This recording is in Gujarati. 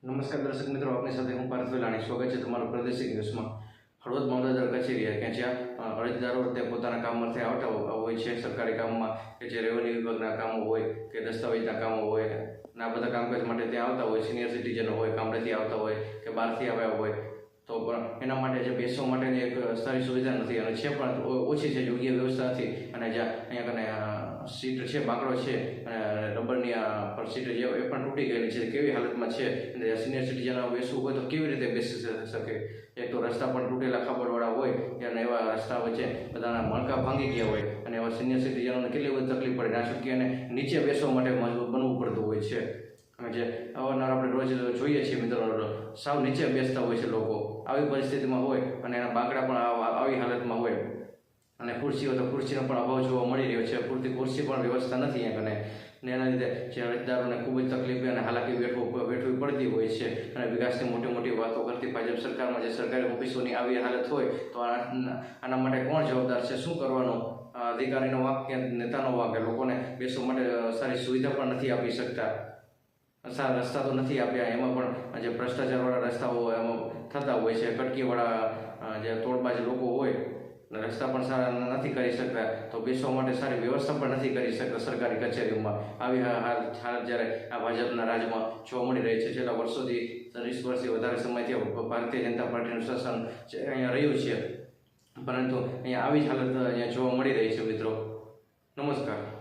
નમસ્કાર દર્શક મિત્રો, આપની સાથે હું પાર્થ વેલાણી. સ્વાગત છે તમારું પ્રાદેશિક ન્યૂઝમાં. હળવદ મામલતદાર કચેરી કે જ્યાં અરજદારો તે પોતાના કામ માટે આવતા હોય છે, સરકારી કામમાં કે જે રેવન્યુ વિભાગના કામો હોય કે દસ્તાવેજના કામો હોય અને આ બધા કામકાજ માટે ત્યાં આવતા હોય. સિનિયર સિટીઝનો હોય, ગામડેથી આવતા હોય કે બહારથી આવ્યા હોય, તો પણ એના માટે જે બેસવા માટેની એક સારી સુવિધા નથી અને છે પણ ઓછી છે, યોગ્ય વ્યવસ્થા નથી. અને જ્યાં અહીંયા કને સીટ છે, બાંકડો છે અને રબરની પર સીટ જે એ પણ તૂટી ગયેલી છે, કેવી હાલતમાં છે અને સિનિયર સિટીઝન બેસવું હોય તો કેવી રીતે બેસી શકે. એક તો રસ્તા પણ તૂટેલા ખબરવાળા હોય અને એવા રસ્તા વચ્ચે બધાના મણકા ભાંગી ગયા હોય અને એવા સિનિયર સિટીઝનોને કેટલી બધી તકલીફ પડે. ના છૂટકી અને નીચે બેસવા માટે મજબૂત બનવું પડતું હોય છે. જે અવારનવાર આપણે રોજ જોઈએ છીએ મિત્રો, સાવ નીચે બેસતા હોય છે લોકો. આવી પરિસ્થિતિમાં હોય અને એના બાંકડા પણ આવી હાલતમાં હોય અને ખુરશીઓ તો ખુરશીનો પણ અભાવ જોવા મળી રહ્યો છે. પૂરતી ખુરશી પણ વ્યવસ્થા નથી અહીંયા કને ને એના લીધે જે અરજદારોને ખૂબ જ તકલીફ અને હાલાકી વેઠવી પડતી હોય છે. અને વિકાસની મોટી મોટી વાતો કરતી ભાજપ સરકારમાં જે સરકારી ઓફિસોની આવી હાલત હોય તો આના માટે કોણ જવાબદાર છે? શું કરવાનું? અધિકારીનો વાંક કે નેતાનો વાંક? લોકોને બેસવા માટે સારી સુવિધા પણ નથી આપી શકતા, સારા રસ્તા તો નથી આપ્યા. એમાં પણ જે ભ્રષ્ટાચારવાળા રસ્તાઓ એમાં થતા હોય છે, કટકીવાળા જે તોડબાજ લોકો હોય રસ્તા પણ સારા નથી કરી શકતા, તો બેસવા માટે સારી વ્યવસ્થા પણ નથી કરી શકતા સરકારી કચેરીઓમાં. આવી હાલત જ્યારે આ ભાજપના રાજ્યમાં જોવા મળી રહી છે. છેલ્લા વર્ષોથી 30 વર્ષથી વધારે સમયથી ભારતીય જનતા પાર્ટીનું શાસન અહીંયા રહ્યું છે, પરંતુ અહીંયા આવી જ હાલત અહીંયા જોવા મળી રહી છે મિત્રો. નમસ્કાર.